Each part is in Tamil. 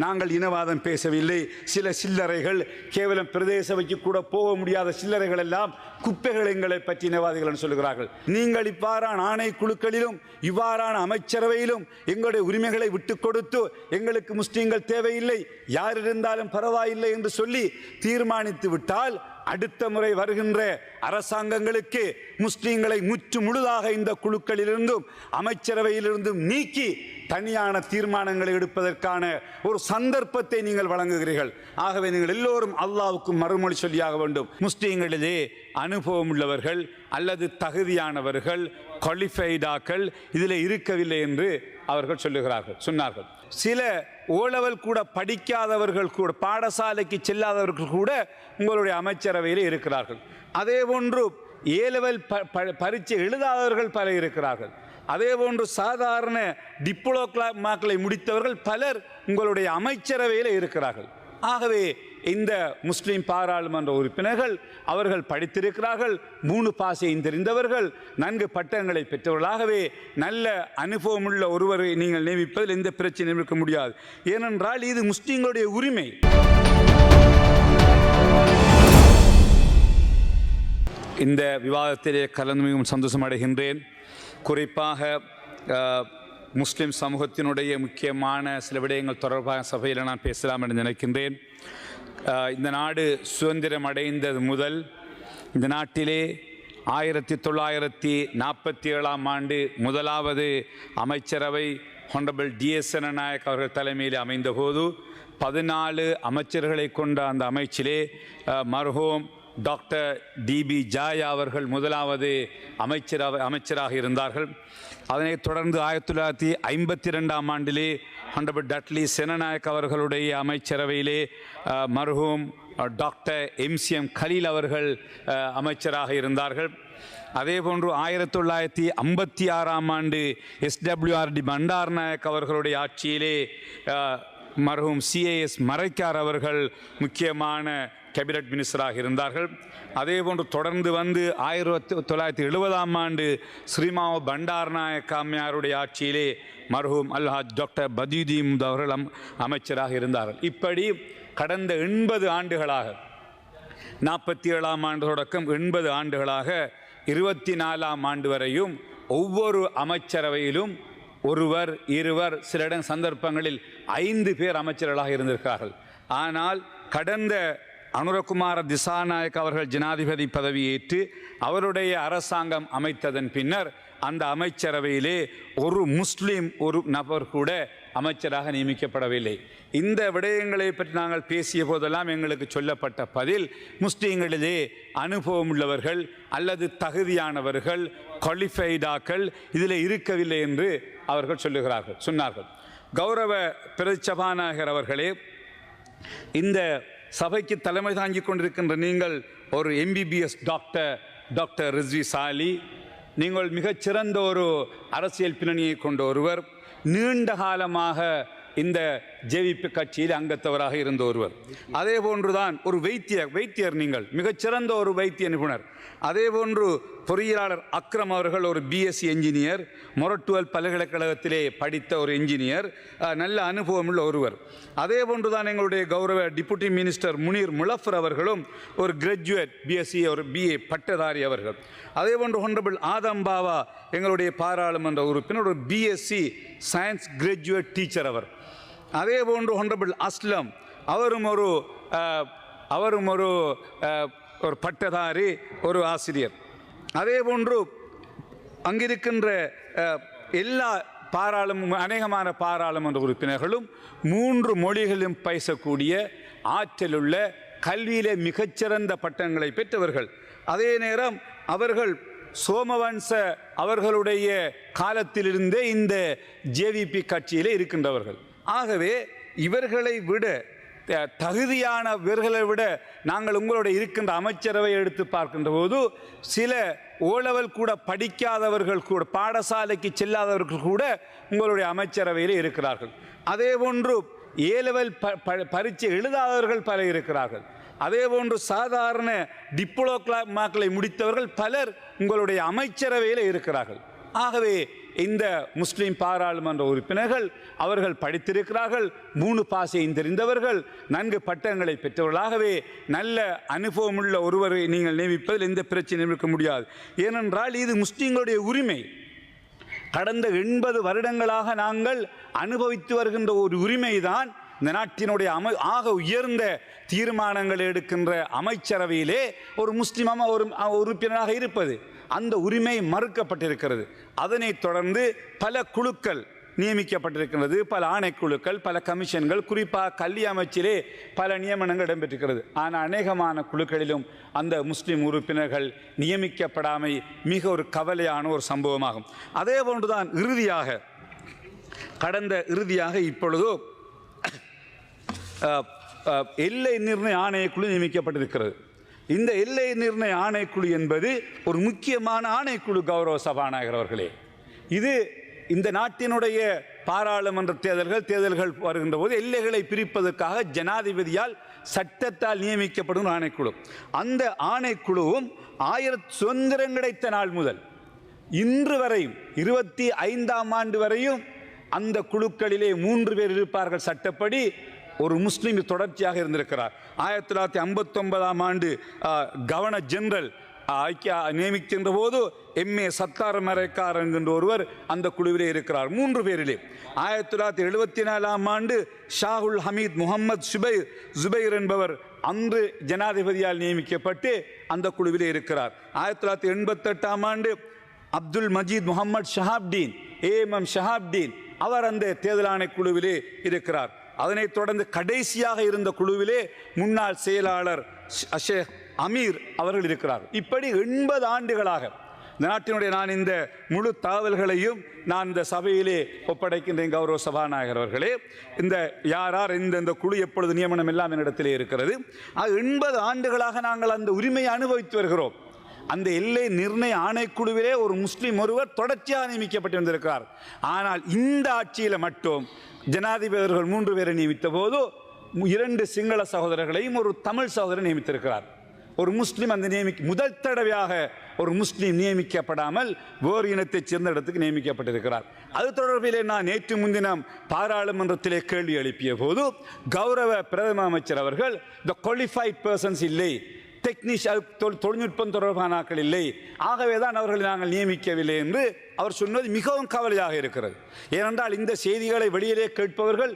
நாங்கள் இனவாதம் பேசவில்லை. சில சில்லறைகள் கேவலம் பிரதேச சபைக்கு கூட போக முடியாத சில்லறைகள் எல்லாம் குப்பைகள் எங்களை பற்றி இனவாதிகள் சொல்லுகிறார்கள். நீங்கள் இவ்வாறான ஆணைக்குழுக்களிலும் இவ்வாறான அமைச்சரவையிலும் எங்களுடைய உரிமைகளை விட்டுக் கொடுத்து எங்களுக்கு முஸ்லீம்கள் தேவையில்லை, யார் இருந்தாலும் பரவாயில்லை என்று சொல்லி தீர்மானித்து விட்டால் அடுத்த முறை வருகின்ற அரசாங்கங்களுக்கு முஸ்லீம்களை முற்று முழுதாக இந்த குழுக்களிலிருந்தும் அமைச்சரவையிலிருந்தும் நீக்கி தனியான தீர்மானங்களை எடுப்பதற்கான ஒரு சந்தர்ப்பத்தை நீங்கள் வழங்குகிறீர்கள். ஆகவே நீங்கள் எல்லோரும் அல்லாஹ்வுக்கு மறுமொழி சொல்லியாக வேண்டும். முஸ்லீம்களிலே அனுபவம் உள்ளவர்கள் அல்லது தகுதியானவர்கள் குவாலிஃபைடாக்கள் இதில் இருக்கவில்லை என்று அவர்கள் சொன்னார்கள். சில ஓலவல் கூட படிக்காதவர்கள் கூட, பாடசாலைக்கு செல்லாதவர்கள் கூட உங்களுடைய அமைச்சரவையில் இருக்கிறார்கள். அதே போன்று ஏலவல் பரீட்சை எழுதாதவர்கள் பலர் இருக்கிறார்கள். அதே போன்று சாதாரண டிப்ளோமாக்களை முடித்தவர்கள் பலர் உங்களுடைய அமைச்சரவையில் இருக்கிறார்கள். ஆகவே இந்த முஸ்லிம் பாராளுமன்ற உறுப்பினர்கள் அவர்கள் படித்திருக்கிறார்கள், 3 பாஷையும் தெரிந்தவர்கள், நன்கு பட்டங்களை பெற்றவர்களாகவே நல்ல அனுபவமுள்ள ஒருவரை நீங்கள் நியமிப்பதில் எந்த பிரச்சனையும் இருக்க முடியாது. ஏனென்றால் இது முஸ்லிம்களுடைய உரிமை. இந்த விவாதத்திலே கலந்து மிகவும் சந்தோஷம் அடைகின்றேன். குறிப்பாக முஸ்லிம் சமூகத்தினுடைய முக்கியமான சில விடயங்கள் தொடர்பாக சபையில் நான் பேசலாம் என்று நினைக்கின்றேன். இந்த நாடு சுதந்திரம் அடைந்தது முதல் இந்த நாட்டிலே 1947ஆம் ஆண்டு முதலாவது அமைச்சரவை ஹானரபிள் டிஎஸ் சேனநாயக் அவர்கள் தலைமையில் அமைந்தபோது 14 அமைச்சர்களை கொண்ட அந்த அமைச்சிலே மர்ஹூம் டாக்டர் டிபி ஜாயா அவர்கள் முதலாவது அமைச்சராக இருந்தார்கள். அதனைத் தொடர்ந்து 1952ஆம் ஆண்டிலே ஹானரபிள் டட்லி சேனநாயக் அவர்களுடைய அமைச்சரவையிலே மர்ஹூம் டாக்டர் MCM கலீல் அவர்கள் அமைச்சராக இருந்தார்கள். அதேபோன்று 1956ஆம் ஆண்டு SWRD பண்டாரநாயக் அவர்களுடைய ஆட்சியிலே மர்ஹூம் CAS மரைக்கார் அவர்கள் முக்கியமான கேபினட் மினிஸ்டராக இருந்தார்கள். அதேபோன்று தொடர்ந்து வந்து 1970ஆம் ஆண்டு ஸ்ரீமாவோ பண்டாரநாயக் அம்மையாருடைய ஆட்சியிலே மர்ஹூம் அல்ஹாஜ் டாக்டர் பதியுதீன் அவர்கள் அமைச்சராக இருந்தார்கள். இப்படி கடந்த 80 ஆண்டுகளாக 47ஆம் ஆண்டு தொடக்கம் 80 ஆண்டுகளாக 24ஆம் ஆண்டு வரையும் ஒவ்வொரு அமைச்சரவையிலும் ஒருவர் இருவர் சில சந்தர்ப்பங்களில் 5 பேர் அமைச்சர்களாக இருந்திருக்கிறார்கள். ஆனால் கடந்த அனுரகுமார திசாநாயக் அவர்கள் ஜனாதிபதி பதவியேற்று அவருடைய அரசாங்கம் அமைத்ததன் பின்னர் அந்த அமைச்சரவையிலே ஒரு முஸ்லீம் ஒரு நபர் கூட அமைச்சராக நியமிக்கப்படவில்லை. இந்த விடயங்களை பற்றி நாங்கள் பேசிய போதெல்லாம் எங்களுக்கு சொல்லப்பட்ட பதில், முஸ்லீம்களிலே அனுபவம் உள்ளவர்கள் அல்லது தகுதியானவர்கள் குவாலிஃபைடாக்கள் இதில் இருக்கவில்லை என்று அவர்கள் சொன்னார்கள். கௌரவ பிரதிசபாநாயகர் அவர்களே, இந்த சபைக்கு தலைமை தாங்கிக் கொண்டிருக்கின்ற நீங்கள் ஒரு MBBS டாக்டர் ரிஸ்வி சாலி, நீங்கள் மிகச்சிறந்த ஒரு அரசியல் பின்னணியை கொண்ட ஒருவர், நீண்ட காலமாக இந்த JVP கட்சியில் அங்கத்தவராக இருந்த ஒருவர். அதே போன்றுதான் ஒரு வைத்தியர் நீங்கள் மிகச்சிறந்த ஒரு வைத்திய நிபுணர். அதே போன்று பொறியியலாளர் அக்ரம் அவர்கள் ஒரு BSc என்ஜினியர், மொரட்டுவல் பல்கலைக்கழகத்திலே படித்த ஒரு என்ஜினியர், நல்ல அனுபவம் உள்ள ஒருவர். அதே போன்றுதான் எங்களுடைய கௌரவ டிப்யூட்டி மினிஸ்டர் முனீர் முலஃபர் அவர்களும் ஒரு கிராஜுவேட் BSc ஒரு BA பட்டதாரி அவர்கள். அதே போன்று ஹானரபிள் ஆதம் பாவா எங்களுடைய பாராளுமன்ற உறுப்பினர் ஒரு BSc சயின்ஸ் கிராஜுவேட் டீச்சர் அவர். அதே போன்று ஹானரபிள் அஸ்லம் அவரும் ஒரு பட்டதாரி ஒரு ஆசிரியர். அதே போன்று அங்கிருக்கின்ற எல்லா அநேகமான பாராளுமன்ற உறுப்பினர்களும் 3 மொழிகளிலும் பேசக்கூடிய ஆற்றலுள்ள கல்வியிலே மிகச்சிறந்த பட்டங்களை பெற்றவர்கள். அதே நேரம் அவர்கள் சோமவன்ச அவர்களுடைய காலத்திலிருந்தே இந்த JVP கட்சியிலே இருக்கின்றவர்கள். ஆகவே இவர்களை விட தகுதியானவர்களை விட நாங்கள் உங்களுடைய இருக்கின்ற அமைச்சரவை எடுத்து பார்க்கின்ற போது சில ஓலவல் கூட படிக்காதவர்கள் கூட, பாடசாலைக்கு செல்லாதவர்கள் கூட உங்களுடைய அமைச்சரவையில் இருக்கிறார்கள். அதே போன்று ஏலவல் பரீட்சை எழுதாதவர்கள் பலர் இருக்கிறார்கள். அதே போன்று சாதாரண டிப்ளோமாக்களை முடித்தவர்கள் பலர் உங்களுடைய அமைச்சரவையில் இருக்கிறார்கள். ஆகவே இந்த முஸ்லிம் பாராளுமன்ற உறுப்பினர்கள் அவர்கள் படித்திருக்கிறார்கள், 3 பாஷையும் தெரிந்தவர்கள், நன்கு பட்டங்களை பெற்றவர்களாகவே நல்ல அனுபவமுள்ள ஒருவரை நீங்கள் நியமிப்பதில் எந்த பிரச்சனையும் இருக்க முடியாது. ஏனென்றால் இது முஸ்லிம்களுடைய உரிமை. கடந்த 80 வருடங்களாக நாங்கள் அனுபவித்து வருகின்ற ஒரு உரிமைதான் இந்த நாட்டினுடைய ஆக உயர்ந்த தீர்மானங்கள் எடுக்கின்ற அமைச்சரவையிலே ஒரு முஸ்லிம் ஒரு உறுப்பினராக இருப்பது. அந்த உரிமை மறுக்கப்பட்டிருக்கிறது. அதனைத் தொடர்ந்து பல குழுக்கள் நியமிக்கப்பட்டிருக்கிறது, பல ஆணைக்குழுக்கள், பல கமிஷன்கள், குறிப்பாக கல்வி அமைச்சிலே பல நியமனங்கள் இடம்பெற்றிருக்கிறது. ஆனால் அநேகமான குழுக்களிலும் அந்த முஸ்லிம் உறுப்பினர்கள் நியமிக்கப்படாமை மிக ஒரு கவலையான ஒரு சம்பவமாகும். அதே போன்றுதான் இறுதியாக இப்பொழுதோ எல்லை நிர்ணய ஆணையக்குழு நியமிக்கப்பட்டிருக்கிறது. இந்த எல்லை நிர்ணய ஆணைக்குழு என்பது ஒரு முக்கியமான ஆணைக்குழு. கௌரவ சபாநாயகர் அவர்களே, இது இந்த நாட்டினுடைய பாராளுமன்ற தேர்தல்கள் வருகின்ற போது எல்லைகளை பிரிப்பதற்காக ஜனாதிபதியால் சட்டத்தால் நியமிக்கப்படும் ஆணைக்குழு. அந்த ஆணைக்குழுவும் சுதந்திரம் கிடைத்த நாள் முதல் இன்று வரையும் 25ஆம் ஆண்டு வரையும் அந்த குழுக்களிலே 3 பேர் இருப்பார்கள். சட்டப்படி ஒரு முஸ்லீம் தொடர்ச்சியாக இருந்திருக்கிறார். 1959ஆம் ஆண்டு கவர்னர் ஜெனரல் நியமிக்கின்ற போது MA சத்தார் மரைக்கார் என்கின்ற ஒருவர் அந்த குழுவிலே இருக்கிறார், 3 பேரிலே. 1974ஆம் ஆண்டு ஷாகுல் ஹமீத் முகமது ஜுபைர் என்பவர் அன்று ஜனாதிபதியால் நியமிக்கப்பட்டு அந்த குழுவிலே இருக்கிறார். 1988ஆம் ஆண்டு அப்துல் மஜீத் முகமது ஷஹாப்டீன் AMM ஷஹாப்டீன் அவர் அந்த தேர்தல் ஆணைக்குழுவிலே இருக்கிறார். அதனைத் தொடர்ந்து கடைசியாக இருந்த குழுவிலே முன்னாள் செயலாளர் ஷேக் அமீர் அவர்கள் இருக்கிறார். இப்படி 80 ஆண்டுகளாக இந்த நாட்டினுடைய நான் இந்த முழு தகவல்களையும் நான் இந்த சபையிலே ஒப்படைக்கின்றேன். கௌரவ சபாநாயகர் அவர்களே, இந்த யார் இந்த குழு எப்பொழுது நியமனம் எல்லாம் என்னிடத்திலே இருக்கிறது. 80 ஆண்டுகளாக நாங்கள் அந்த உரிமையை அனுபவித்து வருகிறோம். அந்த எல்லை நிர்ணய ஆணைக்குழுவிலே ஒரு முஸ்லீம் ஒருவர் தொடர்ச்சியாக நியமிக்கப்பட்டு வந்திருக்கிறார். ஆனால் இந்த ஆட்சியில் மட்டும் ஜனாதிபதிகள் 3 பேரை நியமித்த போது 2 சிங்கள சகோதரர்களையும் ஒரு தமிழ் சகோதரர் நியமித்திருக்கிறார். ஒரு முஸ்லீம் அந்த முதல் தடவையாக ஒரு முஸ்லீம் நியமிக்கப்படாமல் வேறு இனத்தைச் சேர்ந்த இடத்துக்கு நியமிக்கப்பட்டிருக்கிறார். அது தொடர்பிலே நான் நேற்று முன்தினம் பாராளுமன்றத்திலே கேள்வி எழுப்பிய போது கௌரவ பிரதம அமைச்சர் அவர்கள் த குவாலிஃபைட் பர்சன்ஸ் இல்லை, தொழில்நுட்பம் தொடர்பான ஆட்கள் இல்லை, ஆகவேதான் அவர்களை நாங்கள் நியமிக்கவில்லை என்று அவர் சொன்னது மிகவும் கவலையாக இருக்கிறது. ஏனென்றால் இந்த செய்திகளை வெளியிலே கேட்பவர்கள்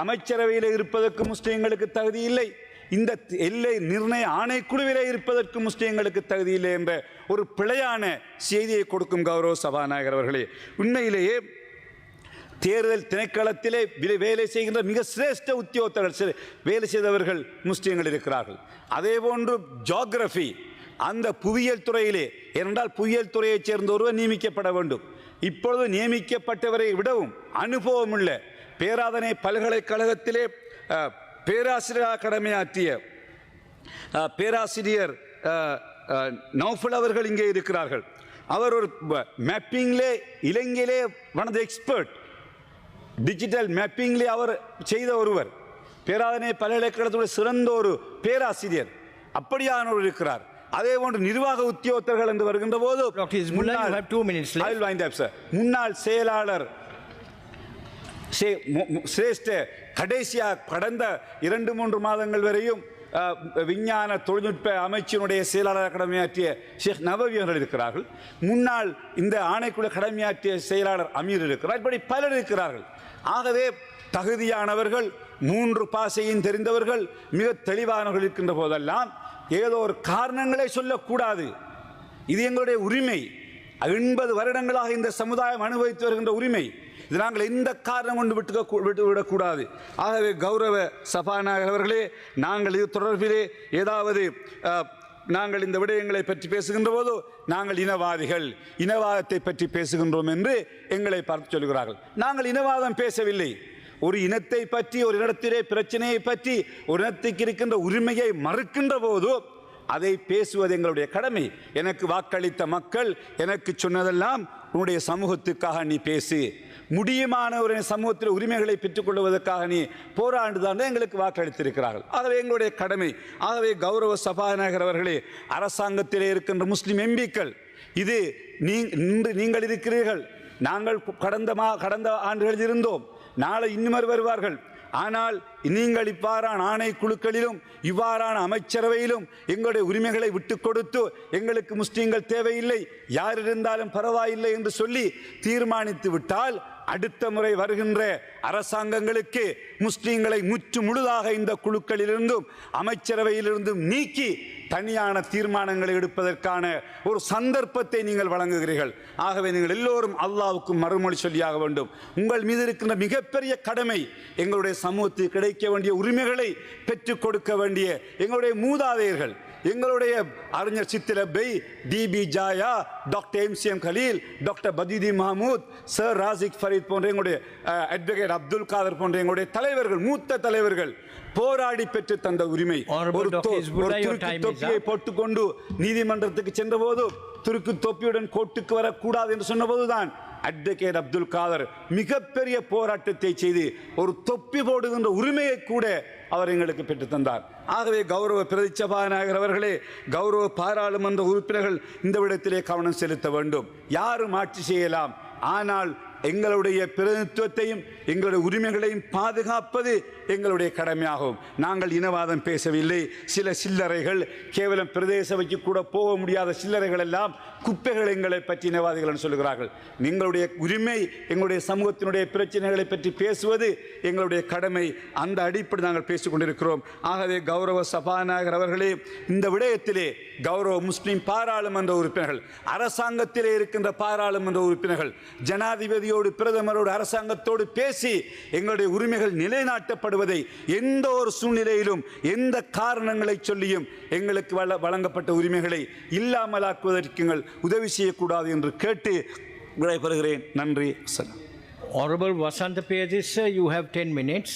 அமைச்சரவையில் இருப்பதற்கு முஸ்லிம்களுக்கு தகுதி இல்லை, இந்த எல்லை நிர்ணய ஆணைக்குழுவிலே இருப்பதற்கு முஸ்லிம்களுக்கு தகுதி இல்லை என்ற ஒரு பிழையான செய்தியை கொடுக்கும் கௌரவ சபாநாயகர் அவர்களே. உண்மையிலேயே தேர்தல் திணைக்களத்திலே வேலை செய்கின்ற மிக சிரேஷ்ட உத்தியோகத்தர்கள் வேலை செய்தவர்கள் முஸ்லிம்கள் இருக்கிறார்கள். அதே போன்று ஜியோகிராஃபி அந்த புவியியல் துறையிலே, ஏனென்றால் புவியியல் துறையைச் சேர்ந்த ஒருவர் நியமிக்கப்பட வேண்டும். இப்பொழுது நியமிக்கப்பட்டவரை விடவும் அனுபவமுள்ள பேராதனை பல்கலைக்கழகத்திலே பேராசிரியராக கடமையாற்றிய பேராசிரியர் நௌஃபல் அவர்கள் இங்கே இருக்கிறார்கள். அவர் ஒரு மேப்பிங்லே இலங்கையிலே one of the expert, digital மேப்பிங்லே அவர் செய்த ஒருவர், பேராதனை பல்கலைக்கழகத்துடைய சிறந்த ஒரு பேராசிரியர், அப்படியானவர் இருக்கிறார். அதே போன்று நிர்வாக உத்தியோகத்தர்கள் என்று வருகின்ற போது முன்னாள் செயலாளர் சிரேஷ்ட கடைசியாக கடந்த 2-3 மாதங்கள் வரையும் விஞ்ஞான தொழில்நுட்ப அமைச்சினுடைய செயலாளர் கடமையாற்றிய ஷேக் நபவி அவர்கள் இருக்கிறார்கள். முன்னாள் இந்த ஆணைக்குழு கடமையாற்றிய செயலாளர் அமீர் இருக்கிறார். இப்படி பலர் இருக்கிறார்கள். ஆகவே தகுதியானவர்கள், 3 பாஷையும் தெரிந்தவர்கள், மிக தெளிவானவர்கள் இருக்கின்ற போதெல்லாம் ஏதோ ஒரு காரணங்களை சொல்லக்கூடாது. இது எங்களுடைய உரிமை. 80 வருடங்களாக இந்த சமுதாயம் அனுபவித்து வருகின்ற உரிமை. இது நாங்கள் எந்த காரணம் கொண்டு விட்டுவிடக்கூடாது. ஆகவே கௌரவ சபாநாயகர் அவர்களே, நாங்கள் இது தொடர்பிலே ஏதாவது நாங்கள் இந்த விடயங்களை பற்றி பேசுகின்ற போது நாங்கள் இனவாதிகள், இனவாதத்தை பற்றி பேசுகின்றோம் என்று எங்களை பார்த்து சொல்கிறார்கள். நாங்கள் இனவாதம் பேசவில்லை. ஒரு இனத்தை பற்றி, ஒரு இனத்திலே பிரச்சனையை பற்றி, ஒரு இனத்துக்கு இருக்கின்ற உரிமையை மறுக்கின்ற போது அதை பேசுவது எங்களுடைய கடமை. எனக்கு வாக்களித்த மக்கள் எனக்கு சொன்னதெல்லாம் உன்னுடைய சமூகத்துக்காக நீ பேசு, முடியுமான ஒரு சமூகத்தில் உரிமைகளை பெற்றுக்கொள்வதற்காக நீ போராண்டுதான் எங்களுக்கு வாக்களித்திருக்கிறார்கள். ஆகவே எங்களுடைய கடமை. ஆகவே கௌரவ சபாநாயகர் அவர்களே, அரசாங்கத்திலே இருக்கின்ற முஸ்லிம் எம்பிக்கள், இது நீங்கள் இருக்கிறீர்கள், நாங்கள் கடந்த ஆண்டுகளில் இருந்தோம், நாளை இன்னும் வருவார்கள். ஆனால் நீங்கள் இவ்வாறான ஆணைக்குழுக்களிலும் இவ்வாறான அமைச்சரவையிலும் எங்களுடைய உரிமைகளை விட்டு கொடுத்து எங்களுக்கு முஸ்லீம்கள் தேவையில்லை, யார் இருந்தாலும் பரவாயில்லை என்று சொல்லி தீர்மானித்து விட்டால் அடுத்த முறை வருகின்ற அரசாங்கங்களுக்கு முஸ்லீம்களை முற்று முழுதாக இந்த குழுக்களிலிருந்தும் அமைச்சரவையிலிருந்தும் நீக்கி தனியான தீர்மானங்களை எடுப்பதற்கான ஒரு சந்தர்ப்பத்தை நீங்கள் வழங்குகிறீர்கள். ஆகவே நீங்கள் எல்லோரும் அல்லாஹ்வுக்கு மறுமொழி சொல்லியாக வேண்டும். உங்கள் மீது இருக்கின்ற மிகப்பெரிய கடமை எங்களுடைய சமூகத்தில் கிடைக்க வேண்டிய உரிமைகளை பெற்றுக் கொடுக்க வேண்டிய எங்களுடைய மூதாதையர்கள், எங்களுடைய அறிஞர் சித்திரப்பை, TB Jayah, doctor MCM Kaleel, doctor பதீதி மஹமூத், சர் ராசிக் ஃபரீத் போன்ற எங்களுடைய அட்வொகேட் அப்துல் காதர் போன்ற எங்களுடைய தலைவர்கள், மூத்த தலைவர்கள் போராடி பெற்று தந்த உரிமை. ஒரு தொப்பியை போட்டுக்கொண்டு நீதிமன்றத்துக்கு சென்ற போது துருக்கு தொப்பியுடன் கோர்ட்டுக்கு வரக்கூடாது என்று சொன்னபோதுதான் அட்வொகேட் அப்துல் காதர் மிகப்பெரிய போராட்டத்தை செய்து ஒரு தொப்பி போடுகின்ற உரிமையை கூட அவர் எங்களுக்கு பெற்று தந்தார். ஆகவே கௌரவ பிரதி சபாநாயகர் அவர்களே, கௌரவ பாராளுமன்ற உறுப்பினர்கள் இந்த விடத்திலே கவனம் செலுத்த வேண்டும். யாரும் ஆட்சி செய்யலாம், ஆனால் எங்களுடைய பிரதிநிதித்துவத்தையும் எங்களுடைய உரிமைகளையும் பாதுகாப்பது எங்களுடைய கடமையாகும். நாங்கள் இனவாதம் பேசவில்லை. சில சில்லறைகள், கேவலம் பிரதேச சபைக்கு கூட போக முடியாத சில்லறைகள் எல்லாம் குப்பைகள் எங்களை பற்றி இனவாதிகள் சொல்கிறார்கள். எங்களுடைய உரிமை, எங்களுடைய சமூகத்தினுடைய பிரச்சனைகளை பற்றி பேசுவது எங்களுடைய கடமை. அந்த அடிப்படை நாங்கள் பேசிக் கொண்டிருக்கிறோம். ஆகவே கௌரவ சபாநாயகர் அவர்களே, இந்த விடயத்திலே கௌரவ முஸ்லிம் பாராளுமன்ற உறுப்பினர்கள், அரசாங்கத்திலே இருக்கின்ற பாராளுமன்ற உறுப்பினர்கள் ஜனாதிபதியோடு பிரதமரோடு அரசாங்கத்தோடு பேசி எங்களுடைய உரிமைகள் நிலைநாட்டப்படுவதை எந்த ஒரு சூழ்நிலையிலும் எந்த காரணங்களை சொல்லியும் எங்களுக்கு வழங்கப்பட்ட உரிமைகளை இல்லாமலாக்குவதற்கு உதவி செய்யக்கூடாது என்று கேட்டு விடைபெறுகிறேன். நன்றி. Honorable Vasantha Piyadis, sir, you have 10 minutes.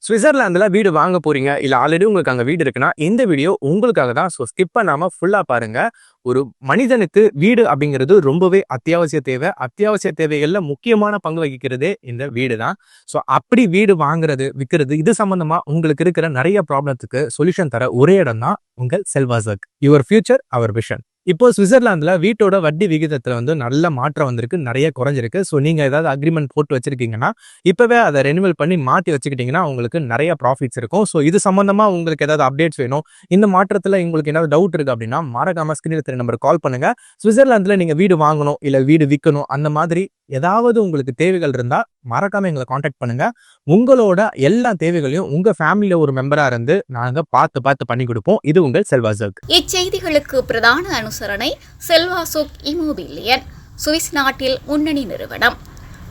சுவிட்சர்லாந்தில் வீடு வாங்க போறீங்க, இல்லை ஆல்ரெடி உங்களுக்கு அங்கே வீடு இருக்குன்னா இந்த வீடியோ உங்களுக்காக தான். ஸோ ஸ்கிப் பண்ணாமல் ஃபுல்லாக பாருங்கள். ஒரு மனிதனுக்கு வீடு அப்படிங்கிறது ரொம்பவே அத்தியாவசிய தேவை. அத்தியாவசிய தேவைகளில் முக்கியமான பங்கு வகிக்கிறதே இந்த வீடு தான். ஸோ அப்படி வீடு வாங்குறது, விற்கிறது, இது சம்மந்தமாக உங்களுக்கு இருக்கிற நிறைய ப்ராப்ளத்துக்கு சொல்யூஷன் தர ஒரே இடம் தான் உங்கள் செல்வாசக். Your future our vision. இப்போ சுவிட்சர்லாந்தில் வீட்டோட வட்டி விகிதத்தில் நல்ல மாற்றம் வந்திருக்கு, நிறைய குறைஞ்சிருக்கு. ஸோ நீங்கள் ஏதாவது அக்ரிமெண்ட் போட்டு வச்சிருக்கீங்கன்னா இப்போவே அதை ரெனிவல் பண்ணி மாற்றி வச்சுக்கிட்டிங்கன்னா உங்களுக்கு நிறைய ப்ராஃபிட்ஸ் இருக்கும். ஸோ இது சம்மந்தமாக உங்களுக்கு ஏதாவது அப்டேட்ஸ் வேணும், இந்த மாற்றத்தில் உங்களுக்கு ஏதாவது டவுட் இருக்குது அப்படின்னா மறக்காம ஸ்கிரீனில் தெரிய நம்பருக்கு கால் பண்ணுங்கள். சுவிட்சர்லாந்தில் நீங்கள் வீடு வாங்கணும், இல்லை வீடு விற்கணும், அந்த மாதிரி ஏதாவது உங்களுக்கு தேவைகள் இருந்தால் மறக்காம எங்களை காண்டாக்ட் பண்ணுங்க. உங்களோட எல்லா தேவைகளையும் உங்க ஃபேமிலியில ஒரு மெம்பரா இருந்து நாங்க பார்த்து பண்ணி கொடுப்போம். இது உங்கள் செல்வாசக். இச்செய்திகளுக்கு பிரதான அனுசரணை செல்வாசோக் இமோபிலியன், சுவிஸ் நாட்டில் முன்னணி நிறுவனம்.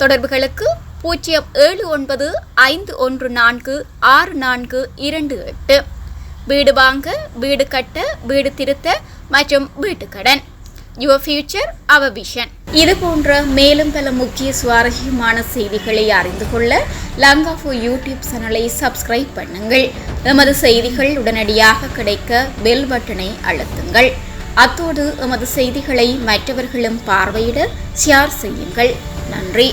தொடர்புகளுக்கு 07951464428. வீடு வாங்க, வீடு கட்ட, வீடு திருத்த மற்றும் வீட்டுக்கடன். Your future our vision. இது போன்ற மேலும் பல முக்கிய சுவாரஸ்யமான செய்திகளை அறிந்து கொள்ள லங்காஃபோ யூடியூப் சேனலை சப்ஸ்கிரைப் பண்ணுங்கள். எமது செய்திகள் உடனடியாக கிடைக்க பெல் பட்டனை அழுத்துங்கள். அத்தோடு எமது செய்திகளை மற்றவர்களும் பார்வையிட ஷேர் செய்யுங்கள். நன்றி.